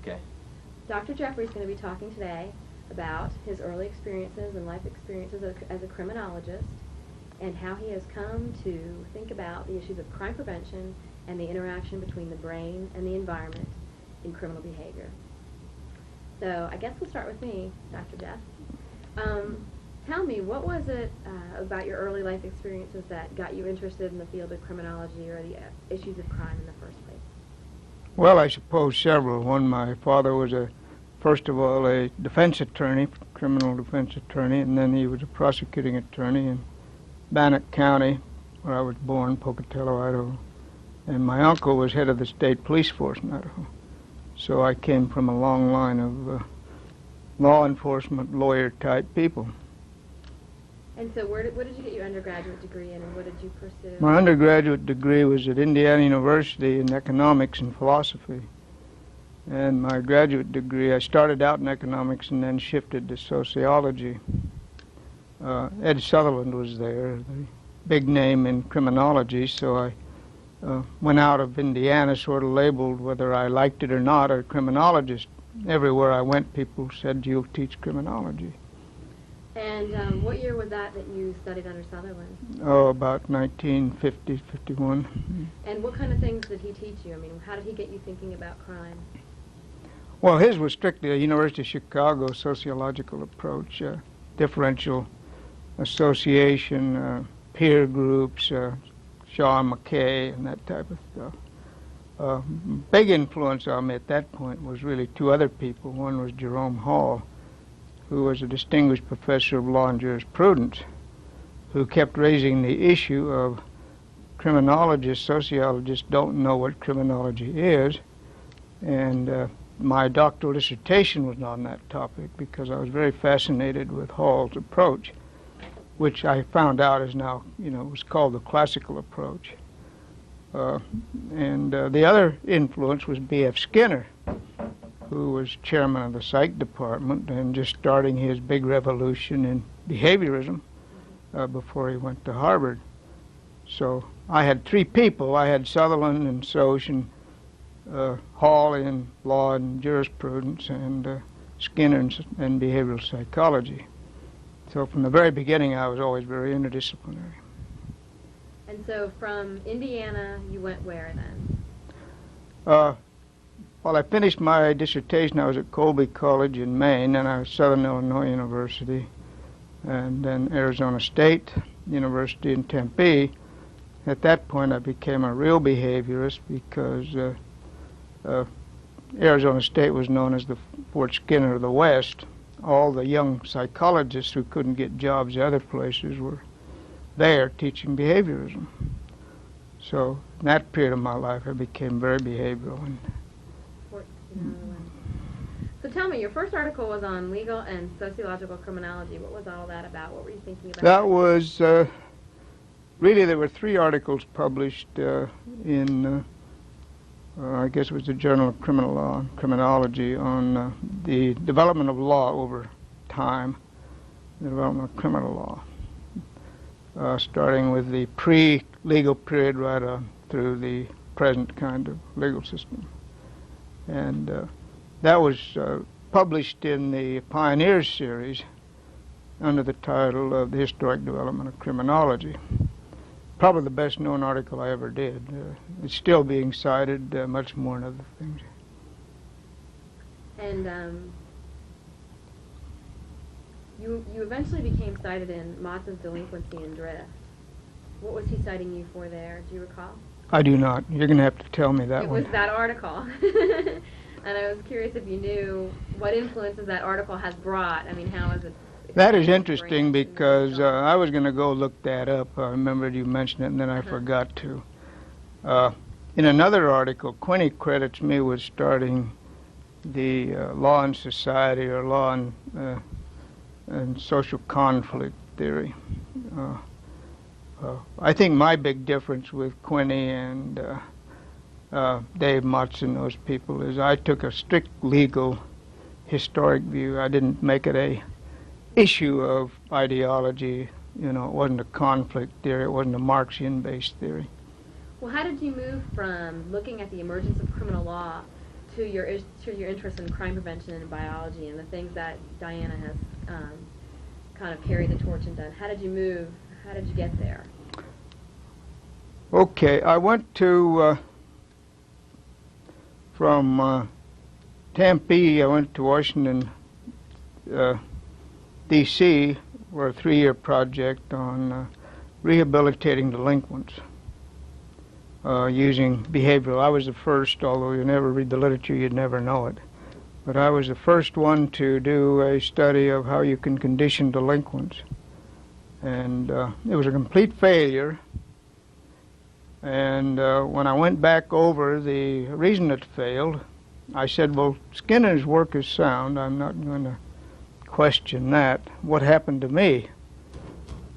Okay. Dr. Jeffery is going to be talking today about his early experiences and life experiences as a criminologist and how he has come to think about the issues of crime prevention and the interaction between the brain and the environment in criminal behavior. So I guess we'll start with me, Dr. Jeff. Tell me, what was it about your early life experiences that got you interested in the field of criminology or the issues of crime in the first place? Well, I suppose several. One, my father was first of all, a defense attorney, criminal defense attorney, and then he was a prosecuting attorney in Bannock County, where I was born, Pocatello, Idaho. And my uncle was head of the state police force in Idaho. So I came from a long line of law enforcement, lawyer-type people. And so what did you get your undergraduate degree in, and what did you pursue? My undergraduate degree was at Indiana University in economics and philosophy. And my graduate degree, I started out in economics and then shifted to sociology. Ed Sutherland was there, the big name in criminology, so I went out of Indiana sort of labeled, whether I liked it or not, a criminologist. Everywhere I went, people said, "You'll teach criminology." And what year was that you studied under Sutherland? Oh, about 1950, 51. And what kind of things did he teach you? I mean, how did he get you thinking about crime? Well, his was strictly a University of Chicago sociological approach, differential association, peer groups, Shaw and McKay, and that type of stuff. Big influence on me at that point was really two other people. One was Jerome Hall, who was a distinguished professor of law and jurisprudence, who kept raising the issue of criminologists, sociologists don't know what criminology is, and my doctoral dissertation was on that topic because I was very fascinated with Hall's approach, which I found out is now, was called the classical approach. And the other influence was B.F. Skinner, who was chairman of the psych department and just starting his big revolution in behaviorism before he went to Harvard. So I had three people. I had Sutherland and Soch and Hall in law and jurisprudence, and Skinner in behavioral psychology. So from the very beginning, I was always very interdisciplinary. And so from Indiana, you went where then? Well, I finished my dissertation. I was at Colby College in Maine, and I was Southern Illinois University, and then Arizona State University in Tempe. At that point, I became a real behaviorist because Arizona State was known as the Fort Skinner of the West. All the young psychologists who couldn't get jobs at other places were there teaching behaviorism. So in that period of my life, I became very behavioral. So tell me, your first article was on legal and sociological criminology. What was all that about? What were you thinking about? That was, really there were three articles published in, I guess it was the Journal of Criminal Law and Criminology on the development of law over time, the development of criminal law, starting with the pre-legal period right on through the present kind of legal system. And that was published in the Pioneers series under the title of The Historic Development of Criminology. Probably the best known article I ever did. It's still being cited much more in other things. And you eventually became cited in Motz's Delinquency and Drift. What was he citing you for there? Do you recall? I do not. You're going to have to tell me that one. It was that article. And I was curious if you knew what influences that article has brought. I mean, how is it? That is interesting because I was going to go look that up. I remembered you mentioned it, and then I forgot to. In another article, Quinney credits me with starting the law and society or law and social conflict theory. I think my big difference with Quinney and Dave Motz and those people is I took a strict legal historic view. I didn't make it a issue of ideology. It wasn't a conflict theory. It wasn't a Marxian-based theory. Well, how did you move from looking at the emergence of criminal law to your interest in crime prevention and biology and the things that Diana has kind of carried the torch and done. How did you move? How did you get there? Okay, I went to from Tempe. I went to Washington, D.C. for a 3-year project on rehabilitating delinquents using behavioral. I was the first, although you never read the literature, you'd never know it. But I was the first one to do a study of how you can condition delinquents. And it was a complete failure. And when I went back over the reason it failed, I said, well, Skinner's work is sound. I'm not going to question that. What happened to me?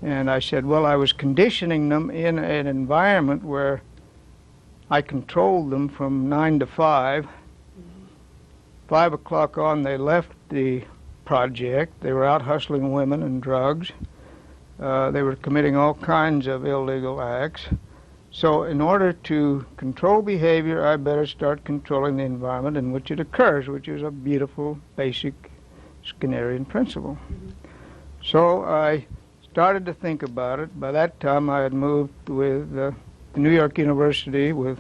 And I said, well, I was conditioning them in an environment where I controlled them from 9 to 5. 5 o'clock on, they left the project. They were out hustling women and drugs. They were committing all kinds of illegal acts. So in order to control behavior, I better start controlling the environment in which it occurs, which is a beautiful, basic Skinnerian principle. So I started to think about it. By that time, I had moved with the New York University with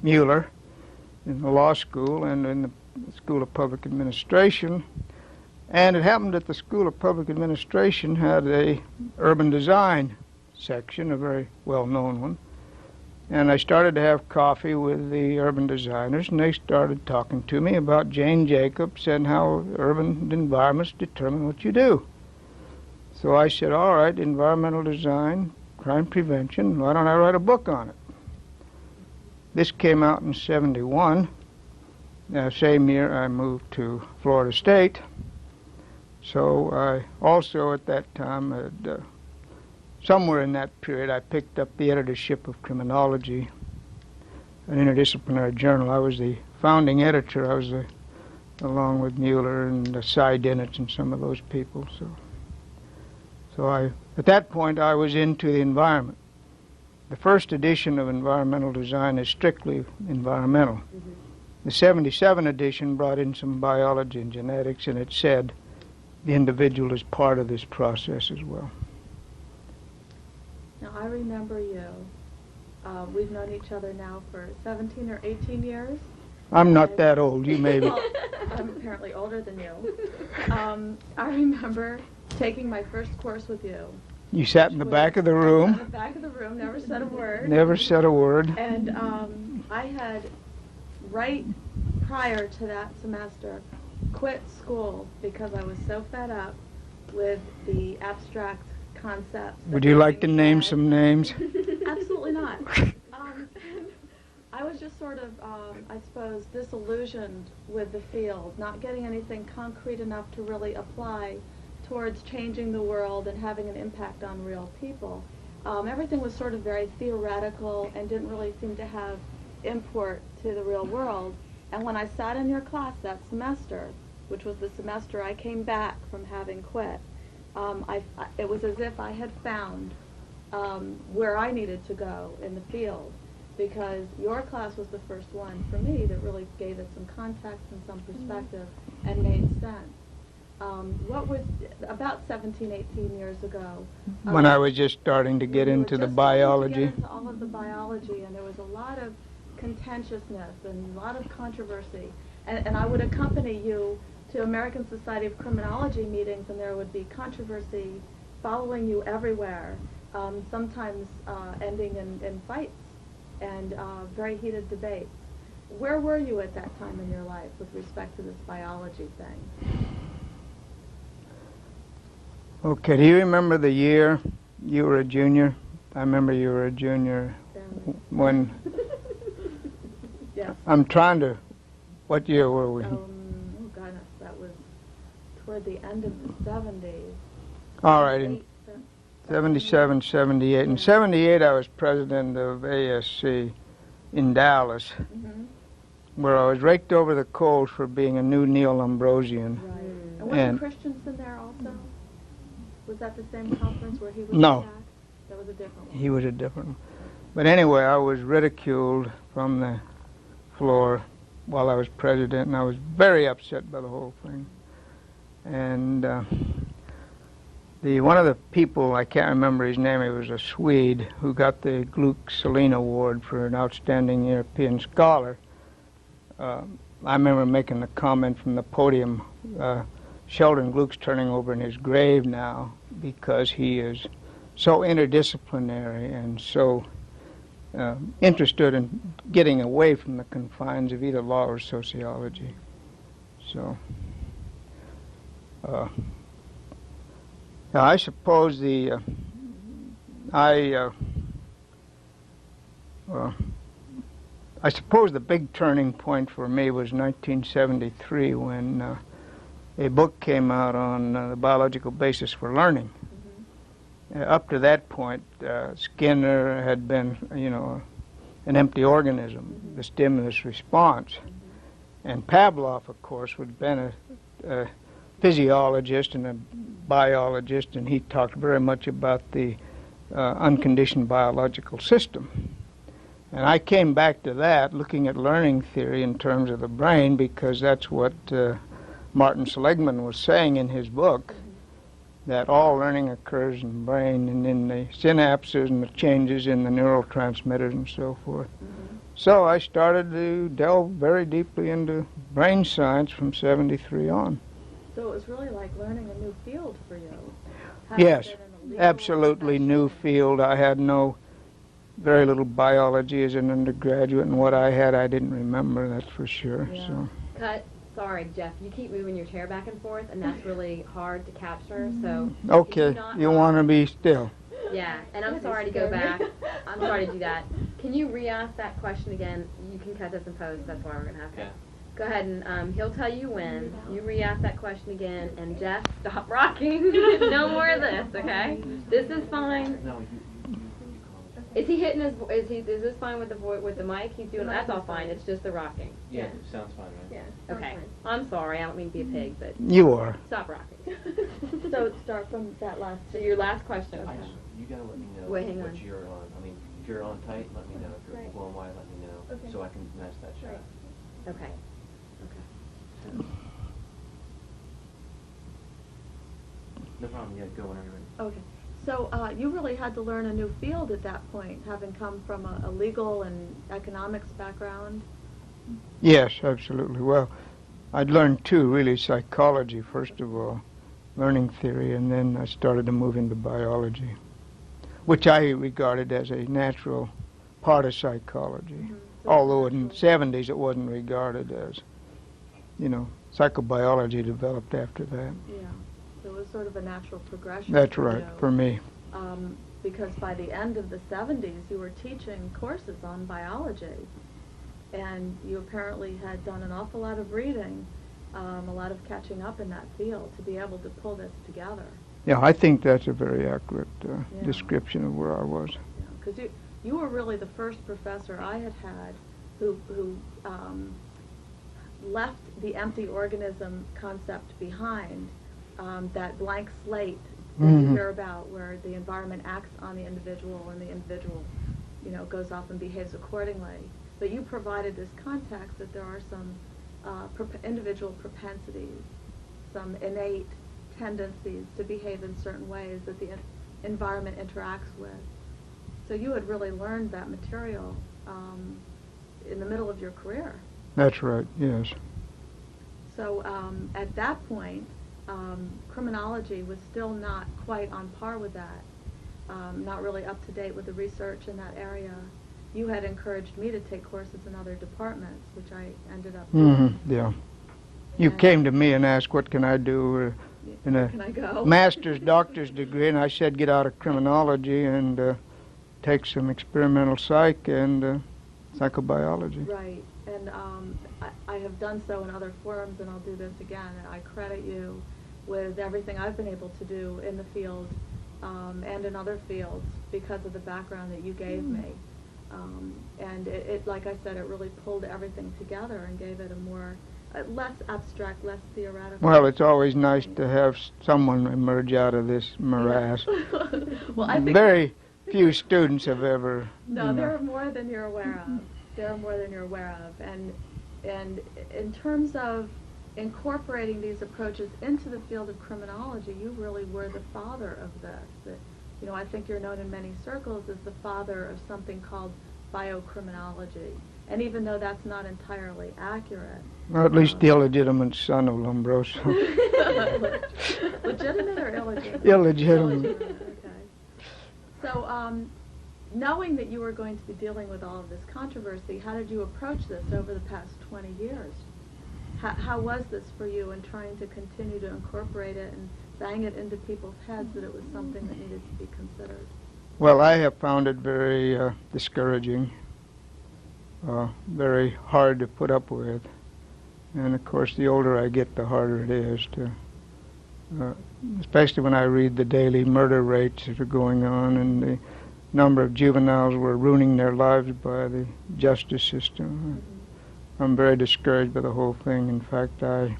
Mueller in the law school and in the School of Public Administration. And it happened that the School of Public Administration had a urban design section, a very well-known one. And I started to have coffee with the urban designers, and they started talking to me about Jane Jacobs and how urban environments determine what you do. So I said, all right, environmental design, crime prevention, why don't I write a book on it? This came out in '71. Same year I moved to Florida State. So I also at that time had, somewhere in that period, I picked up the editorship of Criminology, an interdisciplinary journal. I was the founding editor. I was along with Mueller and Cy Dennett and some of those people. So at that point, I was into the environment. The first edition of Environmental Design is strictly environmental. The '77 edition brought in some biology and genetics, and it said the individual is part of this process as well. Now, I remember you. We've known each other now for 17 or 18 years. I'm not that old. You may be. Well, I'm apparently older than you. I remember taking my first course with you. You sat in the back of the room. In the back of the room, never said a word. Never said a word. And I had, right prior to that semester, quit school because I was so fed up with the abstract concepts. Would you like to name some names? Absolutely not. I was just sort of, I suppose, disillusioned with the field, not getting anything concrete enough to really apply towards changing the world and having an impact on real people. Everything was sort of very theoretical and didn't really seem to have import to the real world. And when I sat in your class that semester, which was the semester I came back from having quit, it was as if I had found where I needed to go in the field, because your class was the first one for me that really gave it some context and some perspective and made sense. What was, about 17, 18 years ago, when I was just starting to get into the biology. To get into all of the biology, and there was a lot of contentiousness and a lot of controversy. And I would accompany you to American Society of Criminology meetings, and there would be controversy following you everywhere, sometimes ending in fights and very heated debates. Where were you at that time in your life with respect to this biology thing? Okay, do you remember the year you were a junior? I remember you were a junior when... Yes. I'm trying to... What year were we? Oh, goodness, that was toward the end of the 70s. All right, in 77, 78. In 78, I was president of ASC in Dallas, where I was raked over the coals for being a new Neil Ambrosian. Right. And wasn't Christensen there also? Was that the same conference where he was No. attacked? That was a different one. He was a different one. But anyway, I was ridiculed from the floor while I was president, and I was very upset by the whole thing. And one of the people, I can't remember his name, he was a Swede, who got the Gluck-Selin Award for an outstanding European scholar. I remember making a comment from the podium, Sheldon Gluck's turning over in his grave now because he is so interdisciplinary and so interested in getting away from the confines of either law or sociology. So, I suppose I suppose the big turning point for me was 1973 when a book came out on the biological basis for learning. Up to that point, Skinner had been, an empty organism, the stimulus response. And Pavlov, of course, had been a physiologist and a biologist, and he talked very much about the unconditioned biological system. And I came back to that, looking at learning theory in terms of the brain, because that's what Martin Seligman was saying in his book, that all learning occurs in the brain and in the synapses and the changes in the neurotransmitters and so forth. So I started to delve very deeply into brain science from 73 on. So it was really like learning a new field for you. Yes, absolutely new field. I had very little biology as an undergraduate, and what I had I didn't remember, that's for sure. Yeah. So. Cut. Sorry, Jeff, you keep moving your chair back and forth, and that's really hard to capture, so... Okay, you want to be still. Yeah, and I'm sorry to go back. I'm sorry to do that. Can you re-ask that question again? You can cut this in post, that's why we're going to have to. Okay. Go ahead, and he'll tell you when. You re-ask that question again, and Jeff, stop rocking. No more of this, okay? This is fine. No, you Is he hitting his? Is this fine with the mic? He's doing. That's all fine. It's just the rocking. Yeah, it sounds fine, right? Yeah. Okay. I'm sorry. I don't mean to be a pig, but You are. stop rocking. So start from that last. So your last question. You gotta let me know Wait, hang what on. you're on. I mean, if you're on tight, let me know. If you're Right. blowing wide, let me know. Okay. So I can match that shot. Right. Okay. No problem. Yeah, go whenever you're ready. Okay. So you really had to learn a new field at that point, having come from a legal and economics background. Yes, absolutely. Well, I'd learned two, really, psychology, first of all, learning theory, and then I started to move into biology, which I regarded as a natural part of psychology, So although in the 70s it wasn't regarded as, psychobiology developed after that. Yeah. So it was sort of a natural progression. That's for right, you. for me. Because by the end of the 70s, you were teaching courses on biology. And you apparently had done an awful lot of reading, a lot of catching up in that field to be able to pull this together. Yeah, I think that's a very accurate Yeah. description of where I was. Because you were really the first professor I had who left the empty organism concept behind, that blank slate that you Mhm. hear about where the environment acts on the individual and the individual, goes off and behaves accordingly. But you provided this context that there are some individual propensities, some innate tendencies to behave in certain ways that the environment interacts with. So you had really learned that material in the middle of your career. That's right, yes. So at that point, criminology was still not quite on par with that, not really up to date with the research in that area. You had encouraged me to take courses in other departments, which I ended up doing. Yeah. You came to me and asked, what can I do in Where a can I go? master's, doctor's degree, and I said get out of criminology and take some experimental psych and psychobiology. Right, and I have done so in other forums, and I'll do this again. And I credit you with everything I've been able to do in the field and in other fields because of the background that you gave me. And it, like I said, it really pulled everything together and gave it a more, less abstract, less theoretical. Well, it's always nice to have someone emerge out of this morass. Well, I think Very few students have ever. No, there are more than you're aware of. There are more than you're aware of. And And in terms of incorporating these approaches into the field of criminology, you really were the father of this. That, I think you're known in many circles as the father of something called bio-criminology. And even though that's not entirely accurate. Or at least the illegitimate son of Lombroso. Legitimate or illegitimate? Illegitimate. Okay. So, knowing that you were going to be dealing with all of this controversy, how did you approach this over the past 20 years? How was this for you in trying to continue to incorporate it and bang it into people's heads that it was something that needed to be considered? Well, I have found it very discouraging, very hard to put up with. And of course, the older I get, the harder it is to, especially when I read the daily murder rates that are going on and the number of juveniles who are ruining their lives by the justice system. I'm very discouraged by the whole thing. In fact, I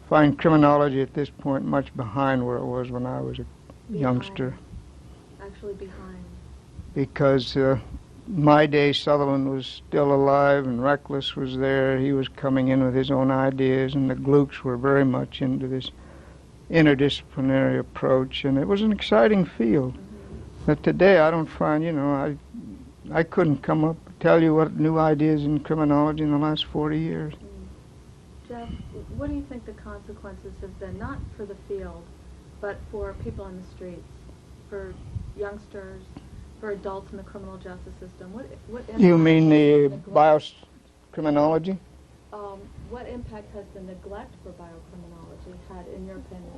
find criminology at this point much behind where it was when I was a youngster. Actually behind. Because my day, Sutherland was still alive and Reckless was there. He was coming in with his own ideas, and the Glukes were very much into this interdisciplinary approach, and it was an exciting field. But today I don't find, I couldn't come up and tell you what new ideas in criminology in the last 40 years. Jeff, what do you think the consequences have been, not for the field, but for people in the streets, for youngsters, for adults in the criminal justice system? What impact You mean the bio-criminology? What impact has the neglect for biocriminology had, in your opinion?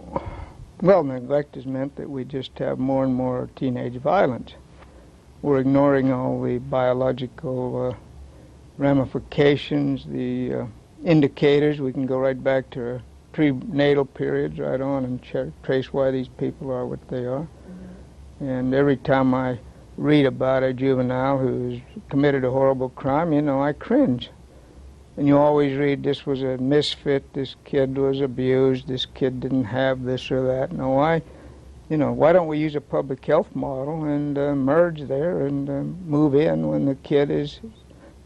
Well, neglect has meant that we just have more and more teenage violence. We're ignoring all the biological ramifications, the indicators. We can go right back to prenatal periods right on and trace why these people are what they are. And every time I read about a juvenile who's committed a horrible crime, I cringe. And you always read, this was a misfit, this kid was abused, this kid didn't have this or that. Now why don't we use a public health model and merge there and move in when the kid is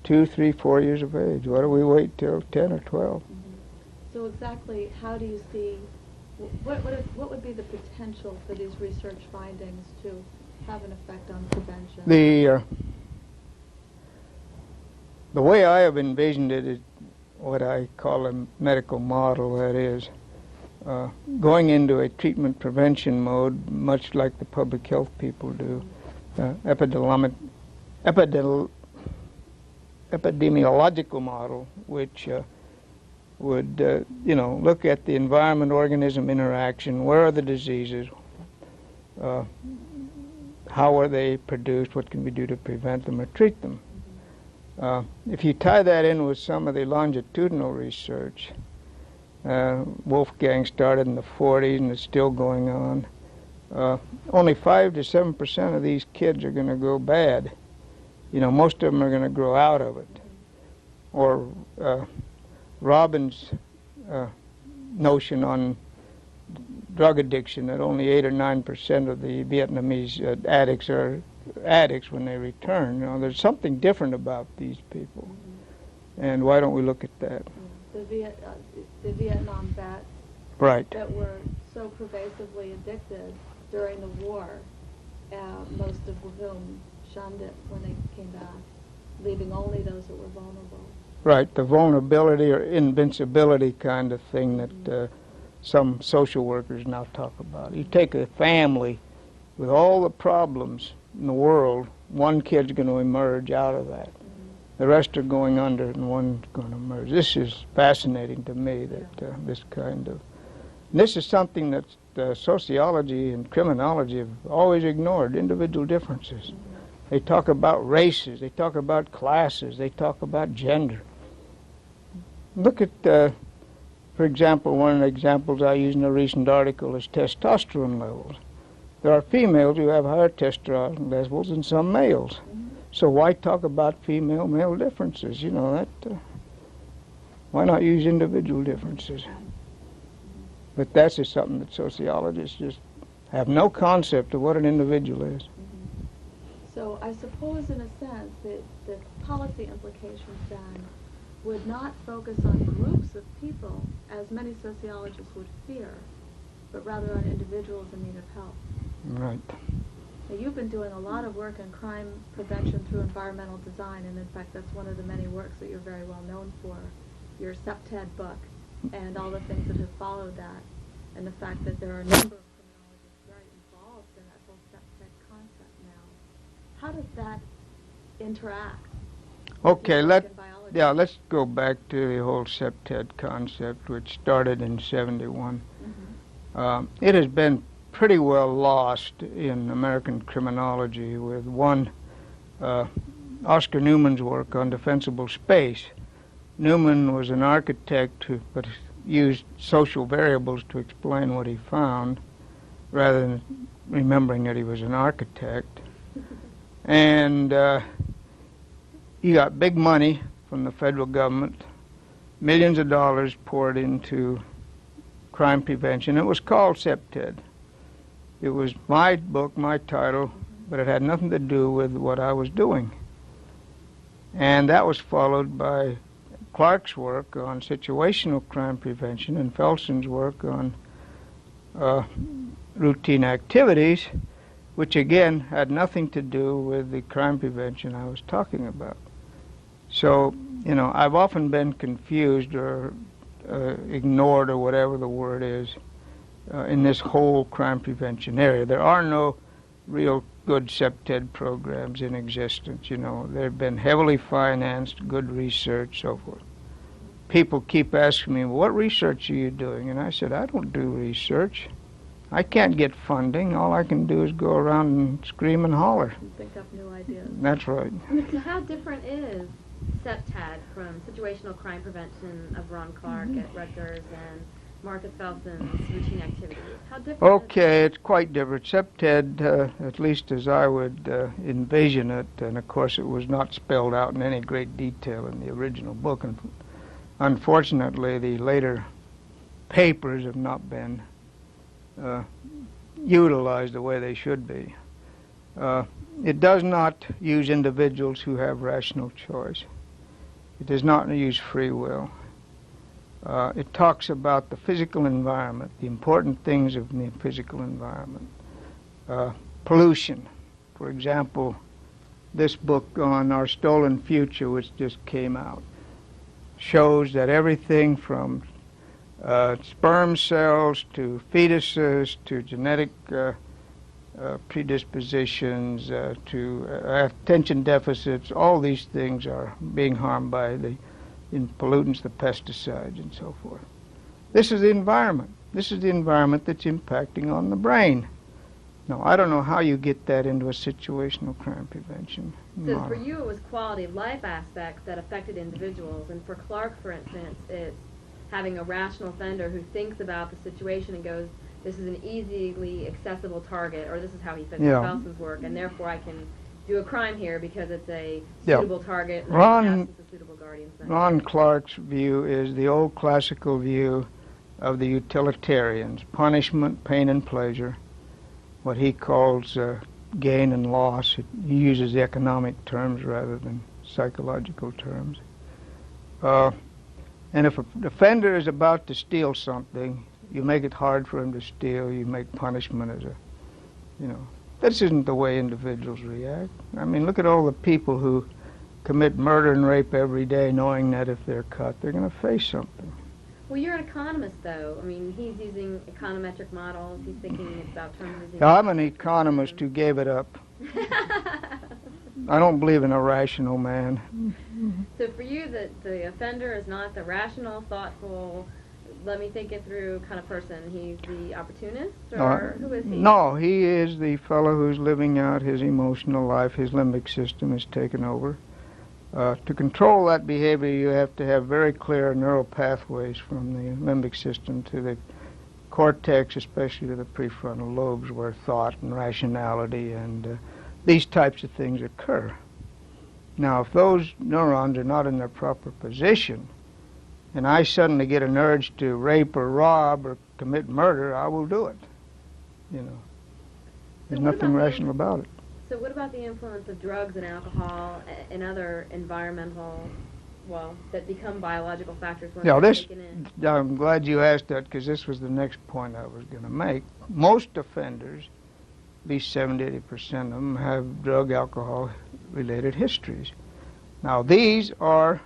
2, 3, 4 years of age? Why do we wait till 10 or 12? So exactly how do you see, what would be the potential for these research findings to have an effect on prevention? The way I have envisioned it is what I call a medical model, that is, going into a treatment prevention mode, much like the public health people do, epidemiological model, which would, look at the environment-organism interaction. Where are the diseases? How are they produced? What can we do to prevent them or treat them? If you tie that in with some of the longitudinal research, Wolfgang started in the 40s and it's still going on. Only 5 to 7% of these kids are going to go bad. Most of them are going to grow out of it. Or Robin's notion on drug addiction, that only 8 or 9% of the Vietnamese addicts are addicts when they return. There's something different about these people. And why don't we look at that? The Vietnam vets right. that were so pervasively addicted during the war, most of whom shunned it when they came back, leaving only those that were vulnerable. Right, the vulnerability or invincibility kind of thing that some social workers now talk about. You take a family with all the problems in the world, one kid's going to emerge out of that. The rest are going under and one's going to emerge. This is fascinating to me, that this kind of... This is something that sociology and criminology have always ignored, individual differences. They talk about races, they talk about classes, they talk about gender. Look at, for example, one of the examples I used in a recent article is testosterone levels. There are females who have higher testosterone levels than some males. So why talk about female-male differences? Why not use individual differences? But that's just something that sociologists just have no concept of what an individual is. So I suppose, in a sense, that the policy implications then would not focus on groups of people, as many sociologists would fear, but rather on individuals in need of help. Right. Now, you've been doing a lot of work in crime prevention through environmental design, and in fact that's one of the many works that you're very well known for, your Septed book, and all the things that have followed that, and the fact that there are a number of criminologists very involved in that whole Septed concept now. How does that interact? Okay, let's go back to the whole Septed concept, which started in '71. It has been pretty well lost in American criminology with one, Oscar Newman's work on defensible space. Newman was an architect but used social variables to explain what he found rather than remembering that he was an architect. And he got big money from the federal government, millions of dollars poured into crime prevention. It was called Septed. It was my book, my title, but it had nothing to do with what I was doing. And that was followed by Clark's work on situational crime prevention and Felson's work on routine activities, which again had nothing to do with the crime prevention I was talking about. So, I've often been confused or ignored or whatever the word is in this whole crime prevention area. There are no real good Septed programs in existence. They've been heavily financed, good research, so forth. People keep asking me, what research are you doing? And I said, I don't do research. I can't get funding. All I can do is go around and scream and holler. And think up new ideas. That's right. So how different is Septed from situational crime prevention of Ron Clark at Rutgers and Marcus Felson's routine activities? How different Okay, it's quite different. Septed, at least as I would envision it, and of course it was not spelled out in any great detail in the original book, and unfortunately the later papers have not been utilized the way they should be. It does not use individuals who have rational choice. It does not use free will. It talks about the physical environment, the important things of the physical environment. Pollution. For example, this book on our stolen future, which just came out, shows that everything from sperm cells to fetuses to genetic predispositions to attention deficits, all these things are being harmed by the pollutants, the pesticides, and so forth. This is the environment. This is the environment that's impacting on the brain. Now, I don't know how you get that into a situational crime prevention So model. for you, it was quality of life aspects that affected individuals, and for Clark, for instance, it's having a rational offender who thinks about the situation and goes, this is an easily accessible target, or this is how he fits Felson's work, and therefore I can do a crime here because it's a suitable target and it's a suitable guardian. Ron Clark's view is the old classical view of the utilitarians: punishment, pain, and pleasure, what he calls gain and loss. He uses economic terms rather than psychological terms. And if an offender is about to steal something, you make it hard for him to steal. You make punishment as this isn't the way individuals react. I mean, look at all the people who commit murder and rape every day knowing that if they're caught, they're going to face something. Well, you're an economist, though. I mean, he's using econometric models. He's thinking about terms. I'm an economist who gave it up. I don't believe in a rational man. So for you, the offender is not the rational, thoughtful, let me think it through kind of person. He's the opportunist, or who is he? No, he is the fellow who's living out his emotional life. His limbic system is taken over. To control that behavior, you have to have very clear neural pathways from the limbic system to the cortex, especially to the prefrontal lobes, where thought and rationality and these types of things occur. Now, if those neurons are not in their proper position, and I suddenly get an urge to rape or rob or commit murder, I will do it. There's nothing rational about it. So what about the influence of drugs and alcohol and other environmental that become biological factors when Yeah, they're this, taken in. I'm glad you asked that because this was the next point I was going to make. Most offenders, at least 70-80% of them, have drug alcohol related histories. Now these are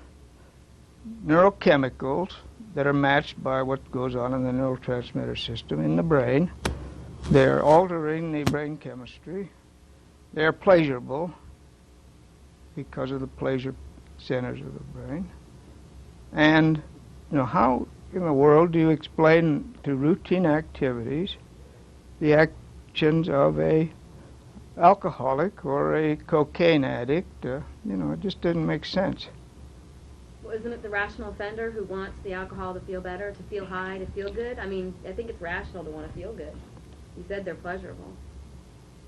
neurochemicals that are matched by what goes on in the neurotransmitter system in the brain. They're altering the brain chemistry. They're pleasurable because of the pleasure centers of the brain. And, how in the world do you explain to routine activities the actions of a alcoholic or a cocaine addict? It just didn't make sense. Well, isn't it the rational offender who wants the alcohol to feel better, to feel high, to feel good? I mean, I think it's rational to want to feel good. You said they're pleasurable.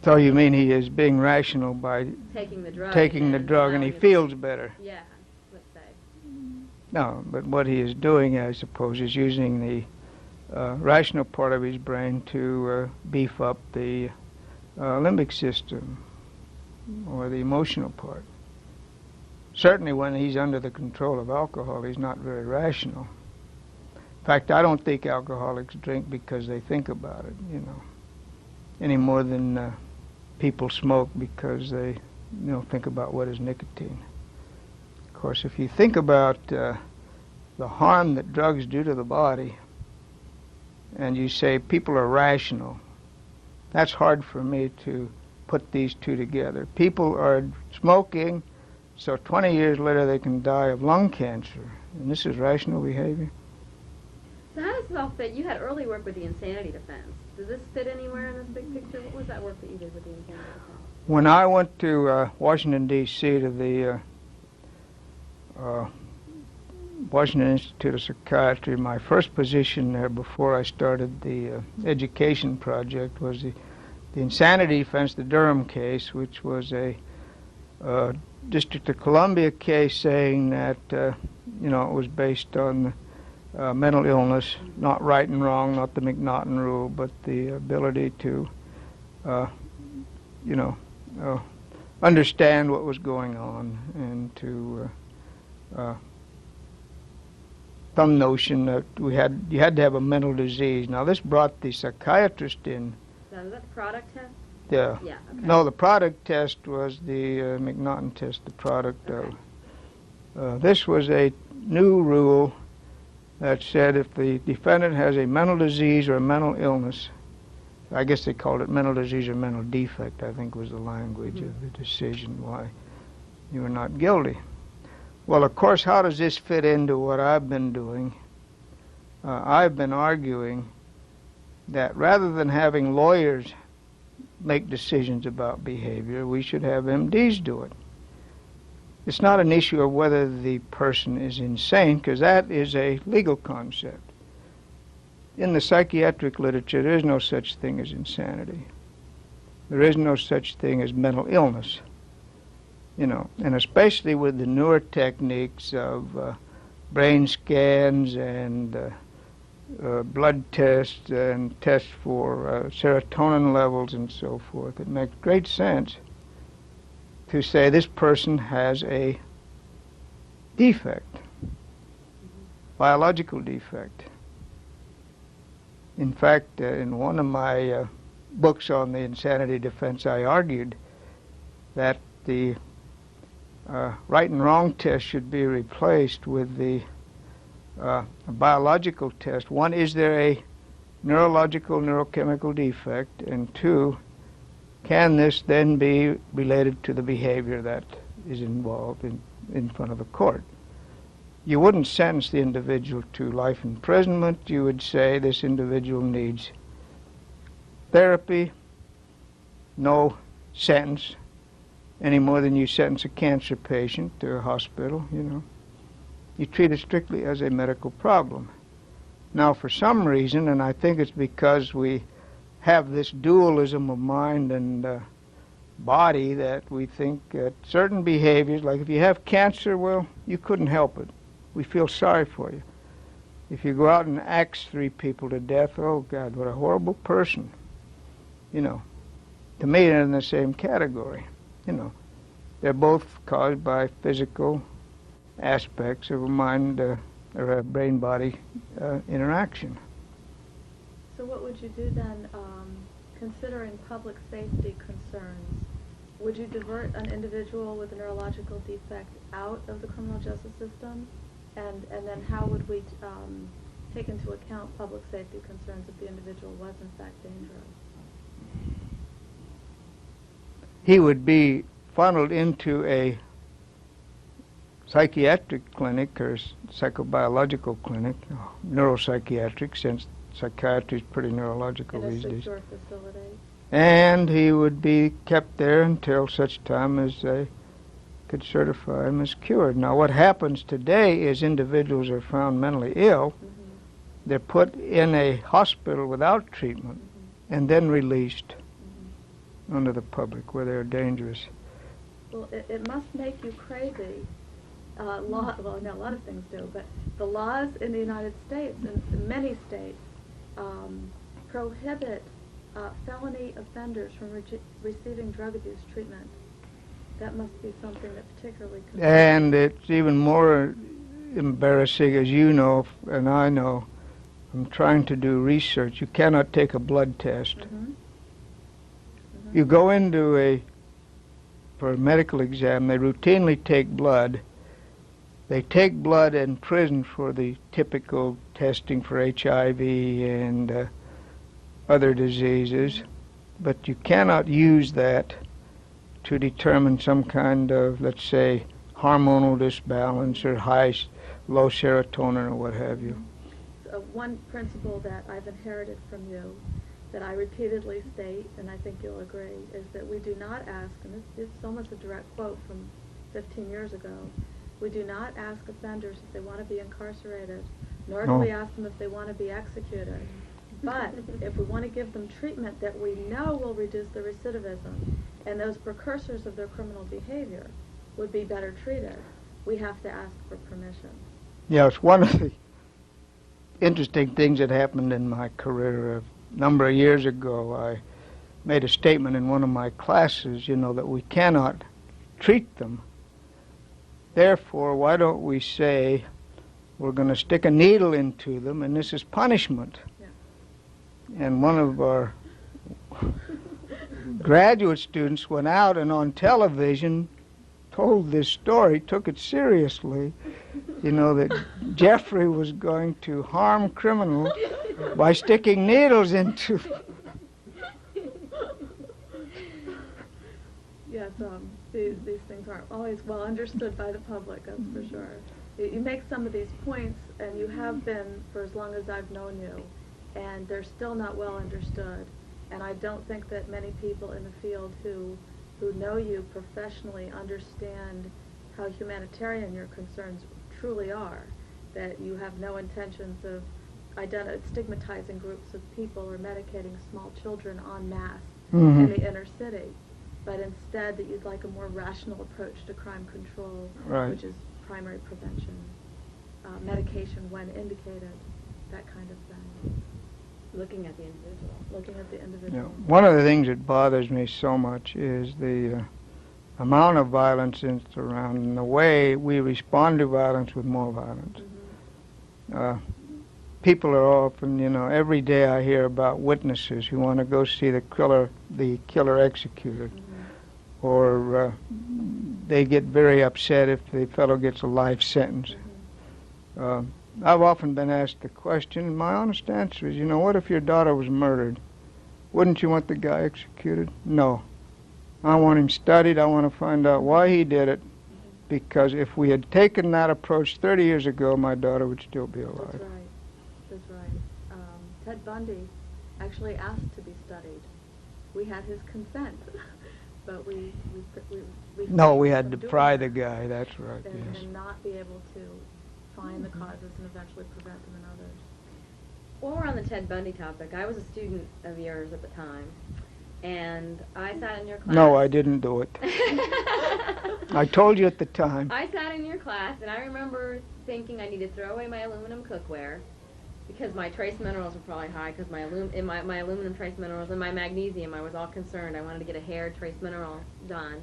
So you mean he is being rational by Taking the drug. and he feels better? Yeah, let's say. No, but what he is doing, I suppose, is using the rational part of his brain to beef up the limbic system or the emotional part. Certainly when he's under the control of alcohol, he's not very rational. In fact, I don't think alcoholics drink because they think about it, any more than people smoke because they, think about what is nicotine. Of course, if you think about the harm that drugs do to the body, and you say people are rational, that's hard for me to put these two together. People are smoking, so 20 years later they can die of lung cancer, and this is rational behavior. So how does this all fit? You had early work with the insanity defense. Does this fit anywhere in this big picture? What was that work that you did with the insanity defense? When I went to Washington, D.C. to the Washington Institute of Psychiatry, my first position there before I started the education project was the insanity defense, the Durham case, which was a District of Columbia case saying that, it was based on mental illness, not right and wrong, not the McNaughton rule, but the ability to, understand what was going on and to some notion that you had to have a mental disease. Now this brought the psychiatrist in. So was that the product test? Yeah. Yeah. Okay. No, the product test was the McNaughton test, the product Okay. of. This was a new rule that said if the defendant has a mental disease or a mental illness, I guess they called it mental disease or mental defect, I think was the language of the decision why you were not guilty. Well, of course, how does this fit into what I've been doing? I've been arguing that rather than having lawyers make decisions about behavior, we should have MDs do it. It's not an issue of whether the person is insane, because that is a legal concept. In the psychiatric literature, there is no such thing as insanity. There is no such thing as mental illness. And especially with the newer techniques of brain scans and blood tests and tests for serotonin levels and so forth, it makes great sense to say this person has a defect, biological defect. In fact, in one of my books on the insanity defense, I argued that the right and wrong test should be replaced with the biological test. One, is there a neurological, neurochemical defect? And two, can this then be related to the behavior that is involved in front of the court? You wouldn't sentence the individual to life imprisonment. You would say this individual needs therapy, no sentence, any more than you sentence a cancer patient to a hospital, You treat it strictly as a medical problem. Now, for some reason, and I think it's because we have this dualism of mind and body, that we think that certain behaviors, like if you have cancer, well, you couldn't help it. We feel sorry for you. If you go out and axe 3 people to death, oh God, what a horrible person. To me, they're in the same category. They're both caused by physical aspects of a mind or a brain-body interaction. So what would you do then, considering public safety concerns? Would you divert an individual with a neurological defect out of the criminal justice system? And then how would we take into account public safety concerns if the individual was in fact dangerous? He would be funneled into a psychiatric clinic or psychobiological clinic, neuropsychiatric, since psychiatry is pretty neurological these days. In a secure facility? And he would be kept there until such time as they could certify him as cured. Now, what happens today is individuals are found mentally ill. Mm-hmm. They're put in a hospital without treatment and then released under the public where they're dangerous. Well, it must make you crazy. Well, no, a lot of things do, but the laws in the United States, in many states, prohibit felony offenders from receiving drug abuse treatment. That must be something that particularly concerns. And it's even more embarrassing, as you know, and I know. I'm trying to do research. You cannot take a blood test. You go into for a medical exam, they routinely take blood. They take blood in prison for the typical testing for HIV and other diseases, but you cannot use that to determine some kind of, let's say, hormonal disbalance or low serotonin or what have you. One principle that I've inherited from you that I repeatedly state, and I think you'll agree, is that we do not ask, and it's almost a direct quote from 15 years ago, we do not ask offenders if they want to be incarcerated, nor do we ask them if they want to be executed. But if we want to give them treatment that we know will reduce their recidivism and those precursors of their criminal behavior would be better treated, we have to ask for permission. Yeah, it's one of the interesting things that happened in my career. A number of years ago, I made a statement in one of my classes, that we cannot treat them. Therefore, why don't we say we're going to stick a needle into them, and this is punishment. Yeah. And one of our graduate students went out and on television told this story, took it seriously, that Jeffrey was going to harm criminals by sticking needles into them. Yes, these things aren't always well understood by the public, that's for sure. You make some of these points, and you have been for as long as I've known you, and they're still not well understood. And I don't think that many people in the field who know you professionally understand how humanitarian your concerns truly are, that you have no intentions of stigmatizing groups of people or medicating small children en masse in the inner city, but instead that you'd like a more rational approach to crime control, which is primary prevention, medication when indicated, that kind of thing. Looking at the individual. One of the things that bothers me so much is the amount of violence that's around and the way we respond to violence with more violence. People are often, every day I hear about witnesses who want to go see the killer executed. Or they get very upset if the fellow gets a life sentence. I've often been asked the question, and my honest answer is, what if your daughter was murdered? Wouldn't you want the guy executed? No. I want him studied. I want to find out why he did it, because if we had taken that approach 30 years ago, my daughter would still be alive. That's right. Ted Bundy actually asked to be studied. We had his consent, but we had to pry the guy. That's right. And not be able to find the causes and eventually prevent them in others. While we're on the Ted Bundy topic, I was a student of yours at the time, and I sat in your class. No, I didn't do it. I told you at the time. I sat in your class, and I remember thinking I need to throw away my aluminum cookware because my trace minerals were probably high, because my aluminum trace minerals and my magnesium, I was all concerned. I wanted to get a hair trace mineral done.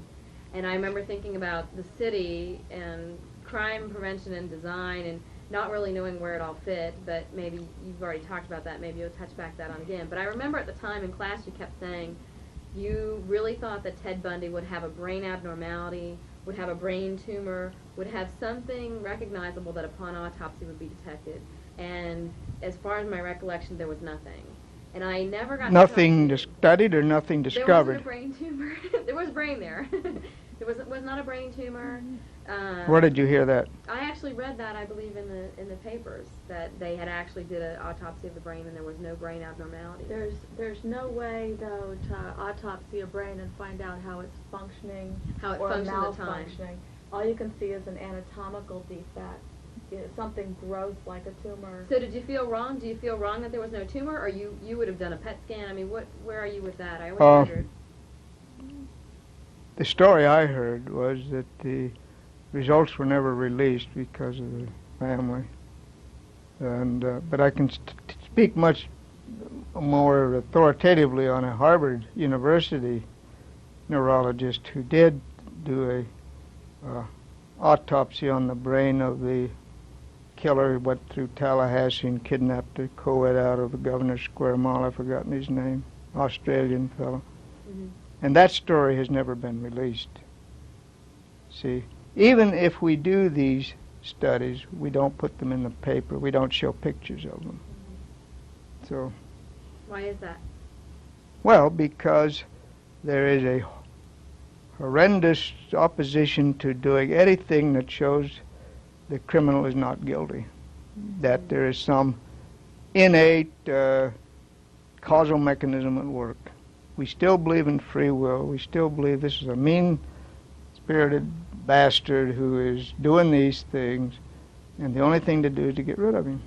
And I remember thinking about the city and crime prevention and design and not really knowing where it all fit, but maybe you've already talked about that, maybe you'll touch back that on again. But I remember at the time in class you kept saying you really thought that Ted Bundy would have a brain abnormality, would have a brain tumor, would have something recognizable that upon autopsy would be detected. And as far as my recollection, there was nothing. And I never got Nothing studied or nothing discovered? There wasn't a brain tumor. There was brain there. There was not a brain tumor. Where did you hear that? I actually read that, I believe, in the papers, that they had actually did an autopsy of the brain and there was no brain abnormality. There's no way, though, to autopsy a brain and find out how it's functioning How it or functions at the time. malfunctioning. All you can see is an anatomical defect. Something gross like a tumor. So did you feel wrong? Do you feel wrong that there was no tumor, or you would have done a PET scan? I mean, where are you with that? I always wondered. The story I heard was that the results were never released because of the family. And but I can speak much more authoritatively on a Harvard University neurologist who did do a autopsy on the brain of the killer who went through Tallahassee and kidnapped a co-ed out of the Governor's Square Mall. I've forgotten his name. Australian fellow. Mm-hmm. And that story has never been released. See, even if we do these studies, we don't put them in the paper. We don't show pictures of them. So. Why is that? Well, because there is a horrendous opposition to doing anything that shows the criminal is not guilty, that there is some innate causal mechanism at work. We still believe in free will. We still believe this is a mean-spirited bastard who is doing these things, and the only thing to do is to get rid of him.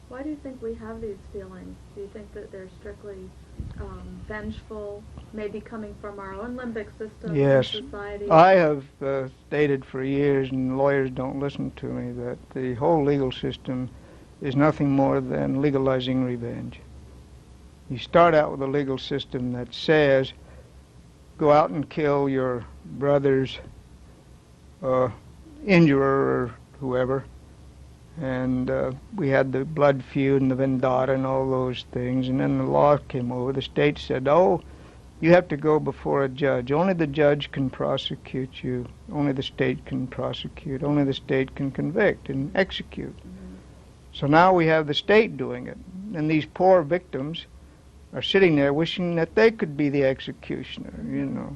Why do you think we have these feelings? Do you think that they're strictly vengeful, maybe coming from our own limbic system in society? Yes. I have stated for years, and lawyers don't listen to me, that the whole legal system is nothing more than legalizing revenge. You start out with a legal system that says, go out and kill your brother's injurer or whoever. And we had the blood feud and the vendetta and all those things. And then the law came over. The state said, oh, you have to go before a judge. Only the judge can prosecute you. Only the state can prosecute. Only the state can convict and execute. Mm-hmm. So now we have the state doing it. And these poor victims are sitting there wishing that they could be the executioner, you know.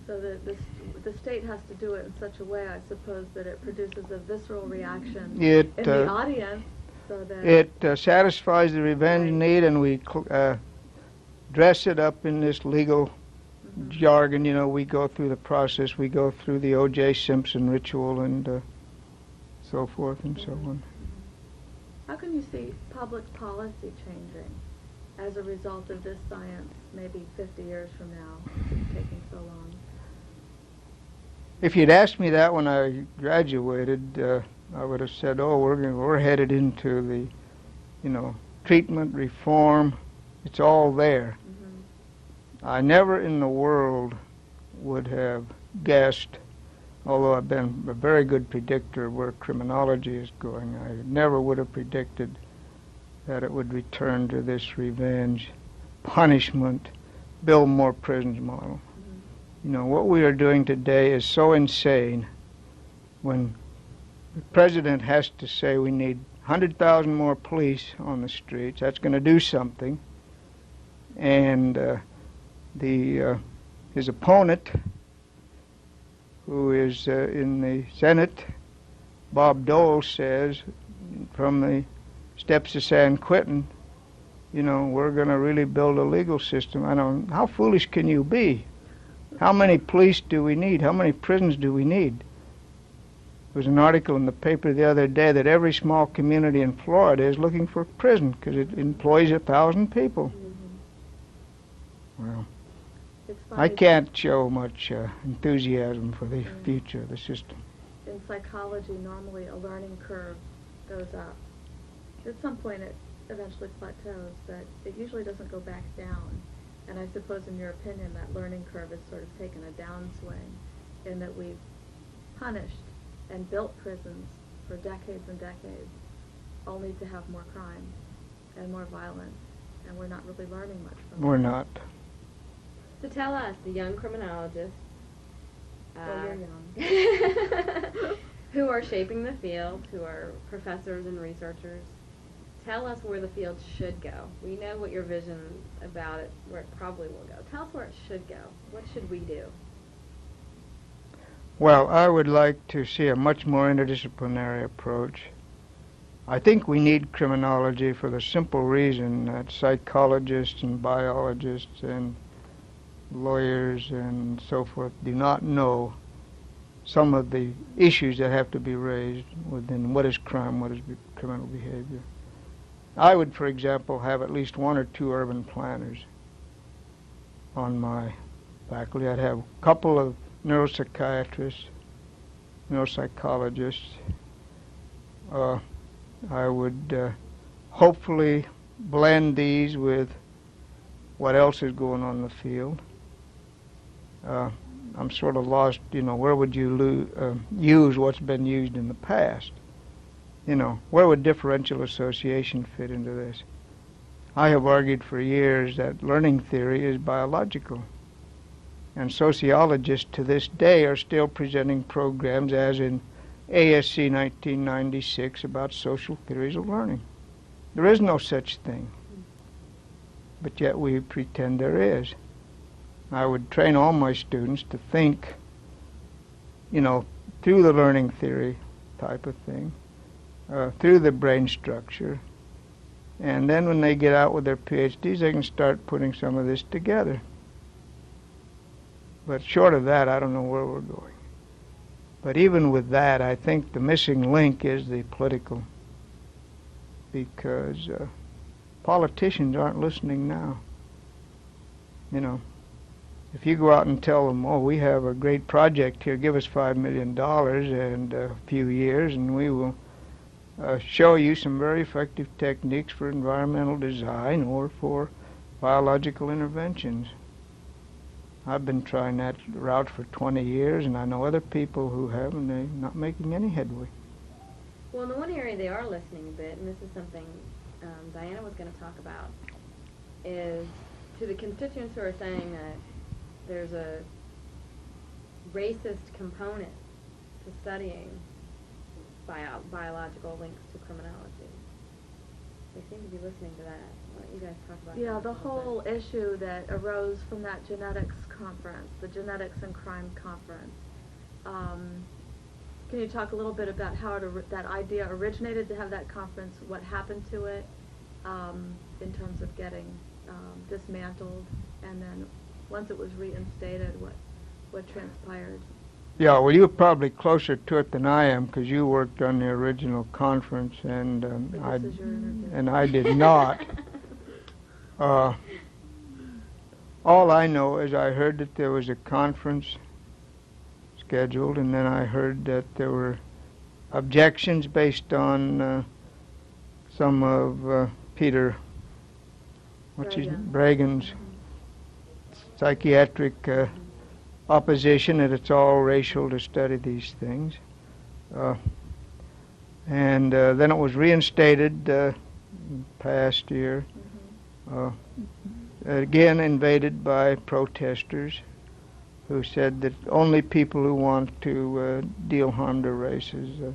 So the state has to do it in such a way, I suppose, that it produces a visceral reaction in the audience. So that it satisfies the revenge need, and we dress it up in this legal jargon. You know, we go through the process. We go through the O.J. Simpson ritual and so forth and so on. How can you see public policy changing as a result of this science, maybe 50 years from now, taking so long? If you'd asked me that when I graduated, I would have said, "Oh, we're headed into the, treatment reform. It's all there." Mm-hmm. I never in the world would have guessed, although I've been a very good predictor of where criminology is going. I never would have predicted that it would return to this revenge, punishment, build more prisons model. What we are doing today is so insane. When the president has to say we need 100,000 more police on the streets, that's going to do something. And his opponent, who is in the Senate, Bob Dole, says from the steps of San Quentin, we're going to really build a legal system. How foolish can you be? How many police do we need? How many prisons do we need? There was an article in the paper the other day that every small community in Florida is looking for a prison because it employs 1,000 people. Mm-hmm. Well, I can't show much enthusiasm for the future of the system. In psychology, normally a learning curve goes up. At some point it eventually plateaus, but it usually doesn't go back down. And I suppose, in your opinion, that learning curve has sort of taken a downswing in that we've punished and built prisons for decades and decades, only to have more crime and more violence, and we're not really learning much from We're it. not. So tell us, the young criminologists, Well, you're young. who are shaping the field, who are professors and researchers, tell us where the field should go. We know what your vision about it, where it probably will go. Tell us where it should go. What should we do? Well, I would like to see a much more interdisciplinary approach. I think we need criminology for the simple reason that psychologists and biologists and lawyers and so forth do not know some of the issues that have to be raised within what is crime, what is criminal behavior. I would, for example, have at least one or two urban planners on my faculty. I'd have a couple of neuropsychiatrists, neuropsychologists. I would hopefully blend these with what else is going on in the field. I'm sort of lost, where would you use what's been used in the past? Where would differential association fit into this? I have argued for years that learning theory is biological. And sociologists to this day are still presenting programs, as in ASC 1996, about social theories of learning. There is no such thing. But yet we pretend there is. I would train all my students to think, through the learning theory type of thing, through the brain structure. And then when they get out with their PhDs, they can start putting some of this together. But short of that, I don't know where we're going. But even with that, I think the missing link is the political. Because politicians aren't listening now. If you go out and tell them, oh, we have a great project here, give us $5 million and a few years, and we will show you some very effective techniques for environmental design or for biological interventions. I've been trying that route for 20 years, and I know other people who have, and they're not making any headway. Well, in the one area they are listening a bit, and this is something Diana was going to talk about, is to the constituents who are saying that there's a racist component to studying biological links to criminology. They seem to be listening to that. Why don't you guys talk about that? Yeah, the whole issue that arose from that genetics conference, the Genetics and Crime Conference. Can you talk a little bit about how that idea originated to have that conference, what happened to it in terms of getting dismantled, and then once it was reinstated, what transpired? Yeah, well, you're probably closer to it than I am because you worked on the original conference, and I did not. All I know is I heard that there was a conference scheduled, and then I heard that there were objections based on some of Peter Bragan's psychiatric opposition, that it's all racial to study these things. And then it was reinstated past year, again invaded by protesters who said that only people who want to deal harm to races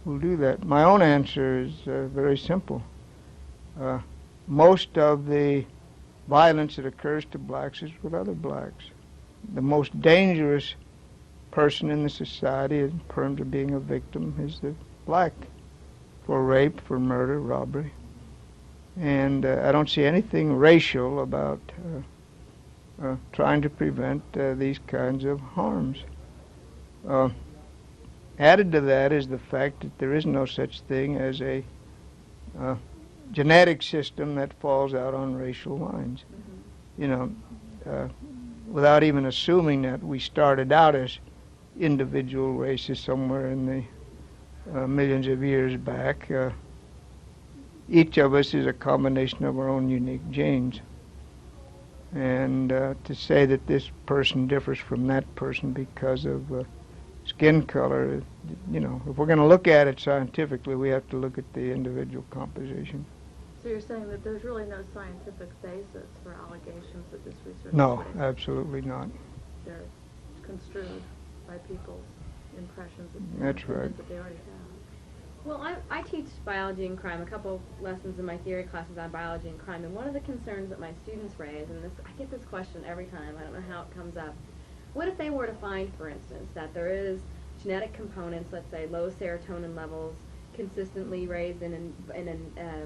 will do that. My own answer is very simple. Most of the violence that occurs to blacks is with other blacks. The most dangerous person in the society in terms of being a victim is the black, for rape, for murder, robbery. And I don't see anything racial about trying to prevent these kinds of harms. Added to that is the fact that there is no such thing as a genetic system that falls out on racial lines. Without even assuming that we started out as individual races somewhere in the millions of years back, each of us is a combination of our own unique genes. And to say that this person differs from that person because of skin color. You know, if we're going to look at it scientifically, we have to look at the individual composition. So you're saying that there's really no scientific basis for allegations that this research No, is based? absolutely not. They're construed by people's impressions of That's right. that they already have. Well, I teach biology and crime, a couple lessons in my theory classes on biology and crime, and one of the concerns that my students raise, and this, I get this question every time, I don't know how it comes up, what if they were to find, for instance, that there is genetic components, let's say low serotonin levels, consistently raised in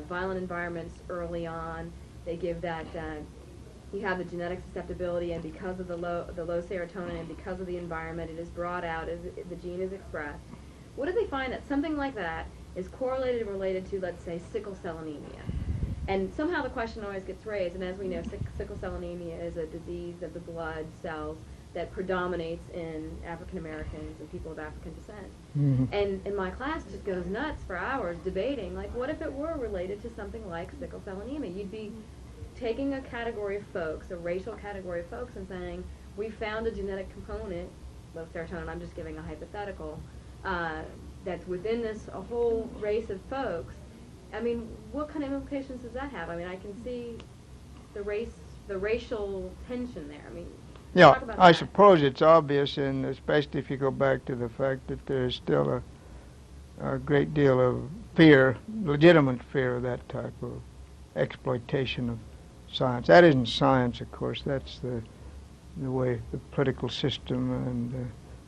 violent environments early on, they give that, you have the genetic susceptibility, and because of the low serotonin and because of the environment, it is brought out, as the gene is expressed. What if they find that something like that is correlated and related to, let's say, sickle cell anemia? And somehow the question always gets raised, and as we know, sickle cell anemia is a disease of the blood cells that predominates in African Americans and people of African descent. Mm-hmm. And my class just goes nuts for hours debating, like, what if it were related to something like sickle cell anemia? You'd be taking a category of folks, a racial category of folks, and saying, we found a genetic component, low serotonin, I'm just giving a hypothetical, that's within this a whole race of folks. I mean, what kind of implications does that have? I mean, I can see the racial tension there. I mean, yeah, talk about I that. suppose it's obvious, and especially if you go back to the fact that there's still a great deal of fear, legitimate fear of that type of exploitation of science. That isn't science, of course. That's the way the political system and the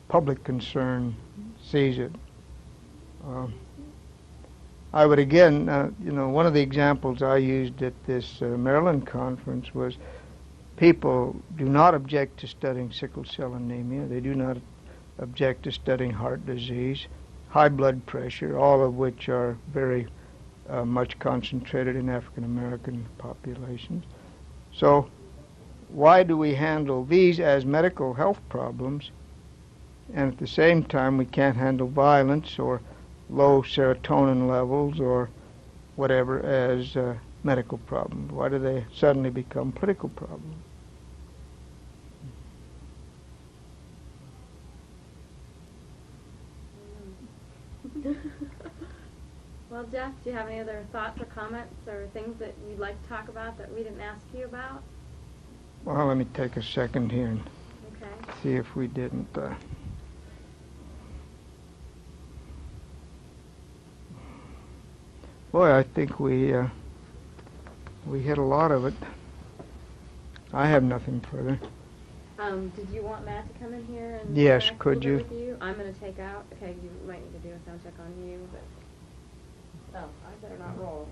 public concern sees it. I would again, you know, one of the examples I used at this Maryland conference was people do not object to studying sickle cell anemia. They do not object to studying heart disease, high blood pressure, all of which are very much concentrated in African American populations. So why do we handle these as medical health problems, and at the same time we can't handle violence or low serotonin levels or whatever as medical problems? Why do they suddenly become political problems? Well, Jeff, do you have any other thoughts or comments or things that you'd like to talk about that we didn't ask you about? Well, let me take a second here and Okay. see if we didn't. Boy, I think we hit a lot of it. I have nothing further. Did you want Matt to come in here and Yes, interact a could little you? bit with you? I'm going to take out. Okay, you might need to do a sound check on you, but I better not roll.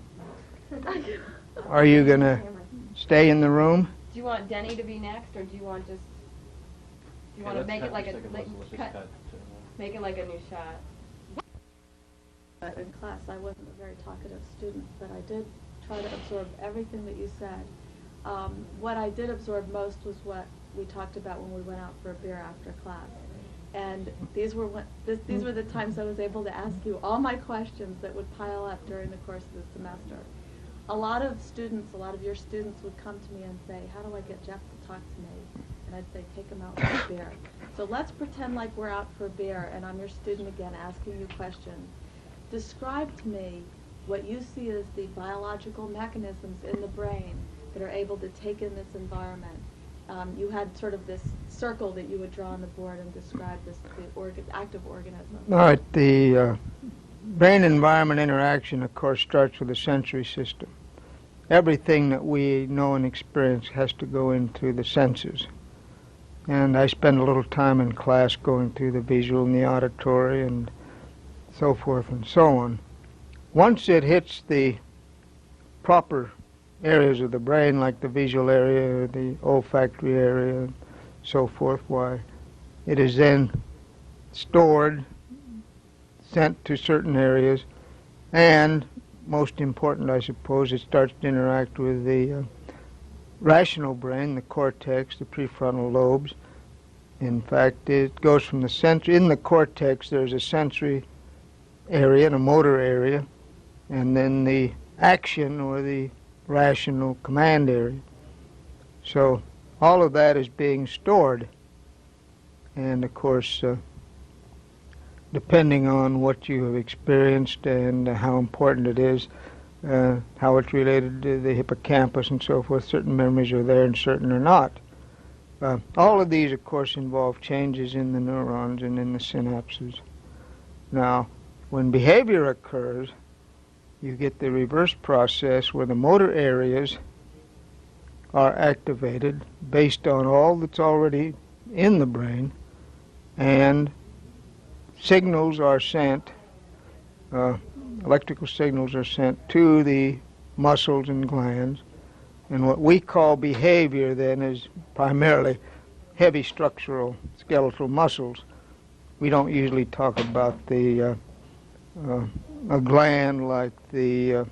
Are you going to stay in the room? Do you want Denny to be next, or do you want just? Do you want to make it like a make it like a new shot? In class, I wasn't a very talkative student, but I did try to absorb everything that you said. What I did absorb most was what we talked about when we went out for a beer after class. And these were the times I was able to ask you all my questions that would pile up during the course of the semester. A lot of your students would come to me and say, how do I get Jeff to talk to me? And I'd say, take him out for a beer. So let's pretend like we're out for a beer and I'm your student again asking you questions. Describe to me what you see as the biological mechanisms in the brain that are able to take in this environment. You had sort of this circle that you would draw on the board and describe the active organism. All right, the brain-environment interaction, of course, starts with the sensory system. Everything that we know and experience has to go into the senses. And I spend a little time in class going through the visual and the auditory and so forth and so on. Once it hits the proper areas of the brain, like the visual area, or the olfactory area, and so forth, why, it is then stored, sent to certain areas, and most important, I suppose, it starts to interact with the rational brain, the cortex, the prefrontal lobes. In fact, it goes from the sensory. In the cortex, there's a sensory area and a motor area, and then the action or the rational command area. So all of that is being stored, and of course depending on what you have experienced and how important it is, how it's related to the hippocampus and so forth. Certain memories are there and certain are not. All of these, of course, involve changes in the neurons and in the synapses. Now, when behavior occurs, you get the reverse process where the motor areas are activated based on all that's already in the brain, and signals are sent, electrical signals are sent to the muscles and glands, and what we call behavior then is primarily heavy structural skeletal muscles. We don't usually talk about a gland like the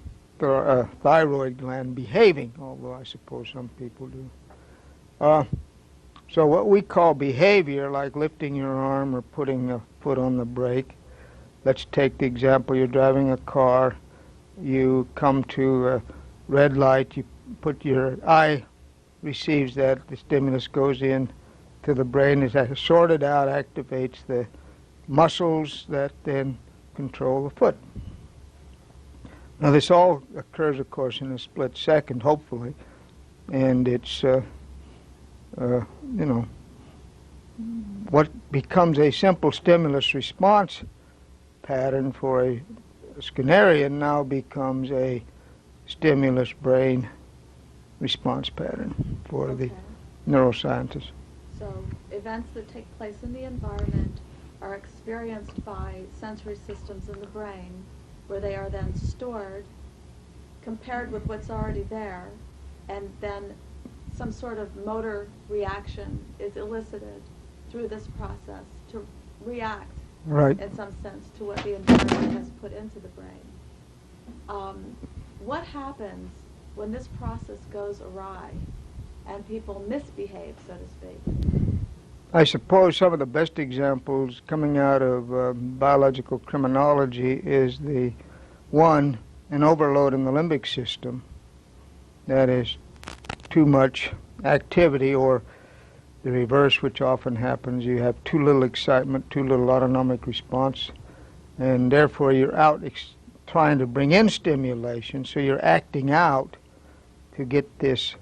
thyroid gland behaving, although I suppose some people do. So what we call behavior, like lifting your arm or putting a foot on the brake, let's take the example, you're driving a car, you come to a red light, you put your eye receives that, the stimulus goes in to the brain, is sorted out, activates the muscles that then control the foot. Now this all occurs, of course, in a split second, hopefully, and it's, what becomes a simple stimulus response pattern for a Skinnerian now becomes a stimulus brain response pattern for the neuroscientists. So events that take place in the environment are experienced by sensory systems in the brain, where they are then stored, compared with what's already there, and then some sort of motor reaction is elicited through this process to react, right, in some sense, to what the environment has put into the brain. What happens when this process goes awry and people misbehave, so to speak? I suppose some of the best examples coming out of biological criminology is an overload in the limbic system. That is too much activity, or the reverse, which often happens. You have too little excitement, too little autonomic response, and therefore you're out trying to bring in stimulation, so you're acting out to get this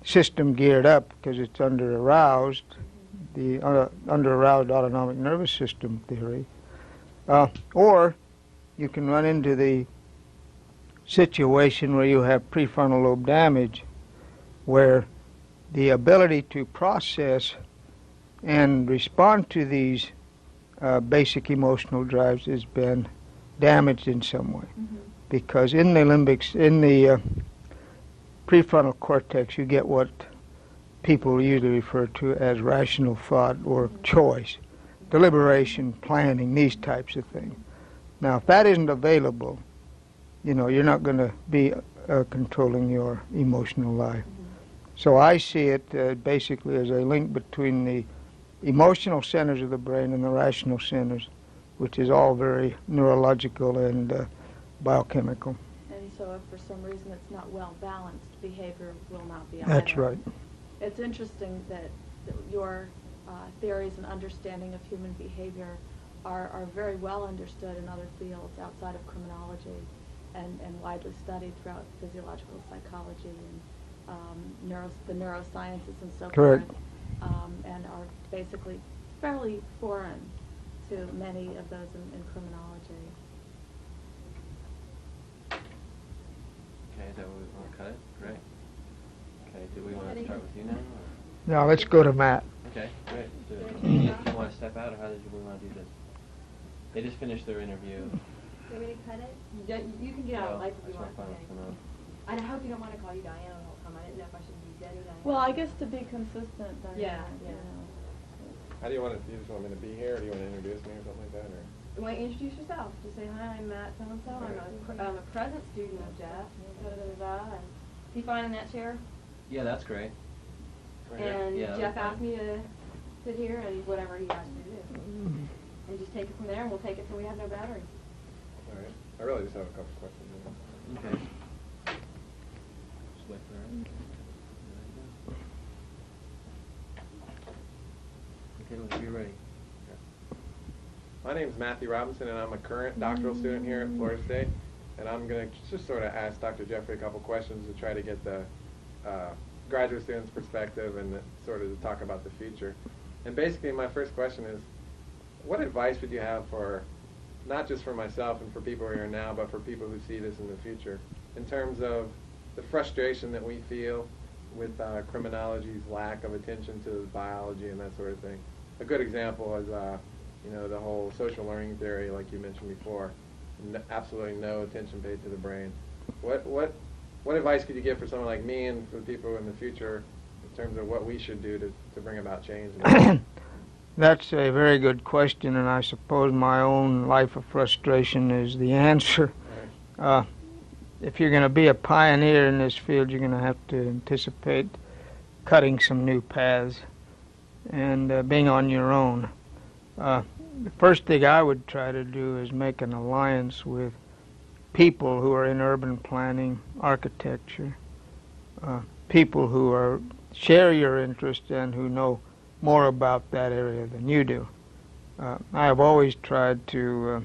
system geared up because it's under-aroused, the under-aroused autonomic nervous system theory. Or you can run into the situation where you have prefrontal lobe damage, where the ability to process and respond to these basic emotional drives has been damaged in some way. Mm-hmm. Because in the prefrontal cortex, you get what people usually refer to as rational thought or choice, deliberation, planning, these types of things. Now, if that isn't available, you're not going to be controlling your emotional life. So I see it basically as a link between the emotional centers of the brain and the rational centers, which is all very neurological and biochemical. And so if for some reason it's not well balanced, behavior will not be That's either. right. It's interesting that your theories and understanding of human behavior are very well understood in other fields outside of criminology and widely studied throughout physiological psychology and the neurosciences and so Correct. forth, and are basically fairly foreign to many of those in criminology. Okay, is that what we want to cut it? Great. Okay, do we want to start with you now? Or? Now let's go to Matt. Okay, great. Do you want to step out, or how did we want to do this? They just finished their interview. Do you want me to cut it? You can get out like if you want. I hope you don't want to call you Diana the whole time. I didn't know if I should be Debbie Diana. Well, I guess to be consistent, Diana. Yeah. How do you want to, do you just want me to be here, or do you want to introduce me or something like that, or? You want to introduce yourself? Just say, hi, I'm Matt so-and-so. I'm a present student of Jeff. And is he fine in that chair? Yeah, that's great. And yeah, Jeff asked me to sit here and whatever he asked me to do. And just take it from there, and we'll take it till we have no batteries. All right. I really just have a couple questions. Okay. Just wait for her. Okay, well, if you're ready. My name is Matthew Robinson, and I'm a current doctoral student here at Florida State. And I'm going to just sort of ask Dr. Jeffery a couple questions to try to get the graduate student's perspective and sort of to talk about the future. And basically, my first question is, what advice would you have for, not just for myself and for people who are here now, but for people who see this in the future, in terms of the frustration that we feel with criminology's lack of attention to biology and that sort of thing? A good example is, the whole social learning theory, like you mentioned before. Absolutely no attention paid to the brain. What advice could you give for someone like me and for people in the future in terms of what we should do to bring about change? That's a very good question, and I suppose my own life of frustration is the answer. If you're going to be a pioneer in this field, you're going to have to anticipate cutting some new paths and being on your own. The first thing I would try to do is make an alliance with people who are in urban planning, architecture, people who share your interest and who know more about that area than you do. I have always tried to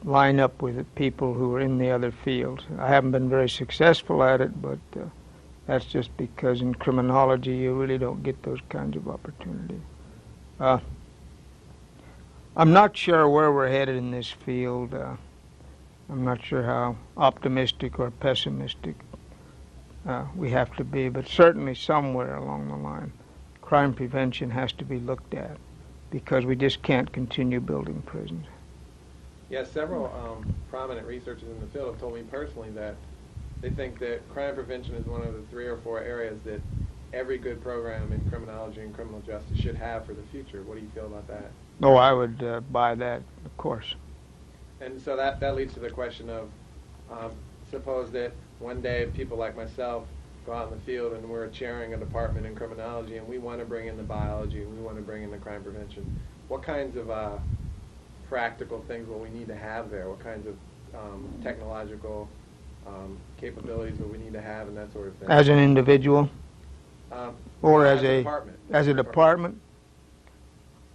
line up with people who are in the other fields. I haven't been very successful at it, but that's just because in criminology you really don't get those kinds of opportunities. I'm not sure where we're headed in this field. I'm not sure how optimistic or pessimistic we have to be, but certainly somewhere along the line, crime prevention has to be looked at because we just can't continue building prisons. Yeah, several prominent researchers in the field have told me personally that they think that crime prevention is one of the 3 or 4 areas that every good program in criminology and criminal justice should have for the future. What do you feel about that? Oh, I would buy that, of course. And so that leads to the question of, suppose that one day people like myself go out in the field and we're chairing a department in criminology and we want to bring in the biology and we want to bring in the crime prevention. What kinds of practical things will we need to have there? What kinds of technological capabilities will we need to have and that sort of thing? As an individual? Or as a department? As a department?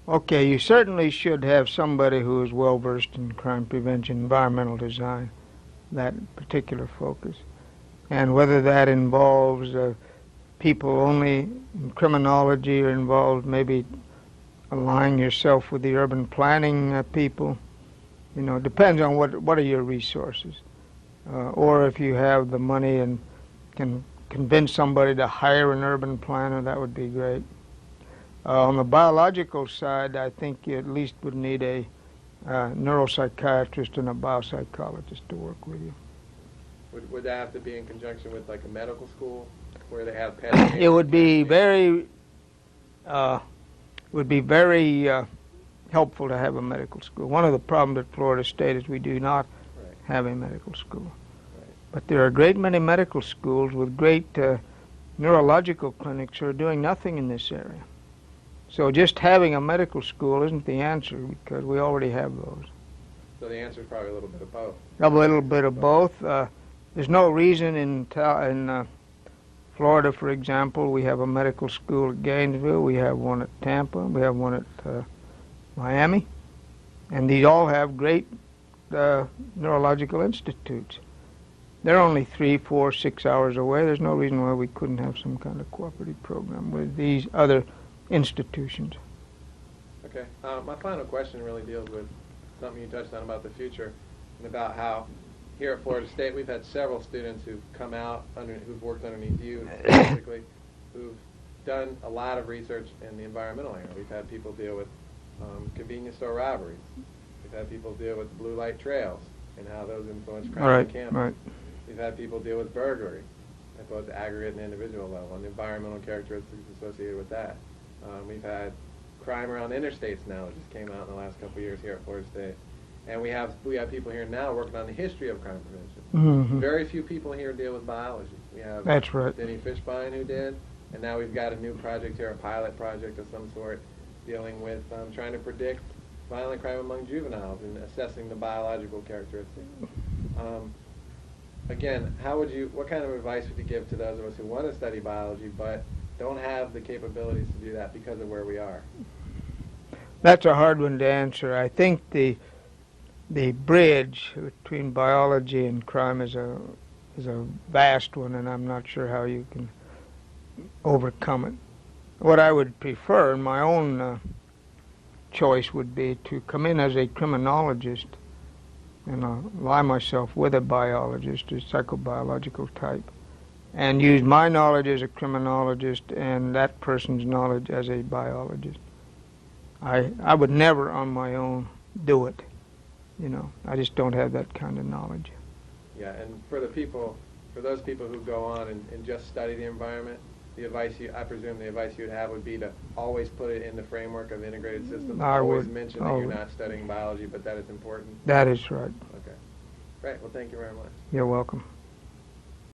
Okay, you certainly should have somebody who is well versed in crime prevention, environmental design, that particular focus. And whether that involves people only in criminology or involves maybe aligning yourself with the urban planning people, it depends on what are your resources. Or if you have the money and can convince somebody to hire an urban planner, that would be great. On the biological side, I think you at least would need a neuropsychiatrist and a biopsychologist to work with you. Would that have to be in conjunction with like a medical school where they have pets? It would be very helpful to have a medical school. One of the problems at Florida State is we do not have a medical school. Right. But there are a great many medical schools with great neurological clinics who are doing nothing in this area. So just having a medical school isn't the answer because we already have those. So the answer is probably a little bit of both. A little bit of both. There's no reason in Florida, for example, we have a medical school at Gainesville, we have one at Tampa, we have one at Miami, and these all have great neurological institutes. They're only 3, 4, 6 hours away. There's no reason why we couldn't have some kind of cooperative program with these other institutions. Okay. My final question really deals with something you touched on about the future and about how here at Florida State we've had several students who've come out, who've worked underneath you specifically, who've done a lot of research in the environmental area. We've had people deal with convenience store robberies. We've had people deal with blue light trails and how those influence crime on campus. Right. We've had people deal with burglary at both the aggregate and individual level and the environmental characteristics associated with that. We've had crime around interstates now, which just came out in the last couple of years here at Florida State. And we have people here now working on the history of crime prevention. Mm-hmm. Very few people here deal with biology. We have That's right. Denny Fishbein who did, and now we've got a new project here, a pilot project of some sort, dealing with trying to predict violent crime among juveniles and assessing the biological characteristics. Again, what kind of advice would you give to those of us who want to study biology but don't have the capabilities to do that because of where we are? That's a hard one to answer. I think the bridge between biology and crime is a vast one, and I'm not sure how you can overcome it. What I would prefer, in my own choice, would be to come in as a criminologist and ally myself with a biologist, a psychobiological type, and use my knowledge as a criminologist and that person's knowledge as a biologist. I would never on my own do it. I just don't have that kind of knowledge. Yeah, and for those people who go on and just study the environment, I presume the advice you would have would be to always put it in the framework of integrated systems. Always mention that you're not studying biology, but that is important. That is right. Okay. Right. Well, thank you very much. You're welcome.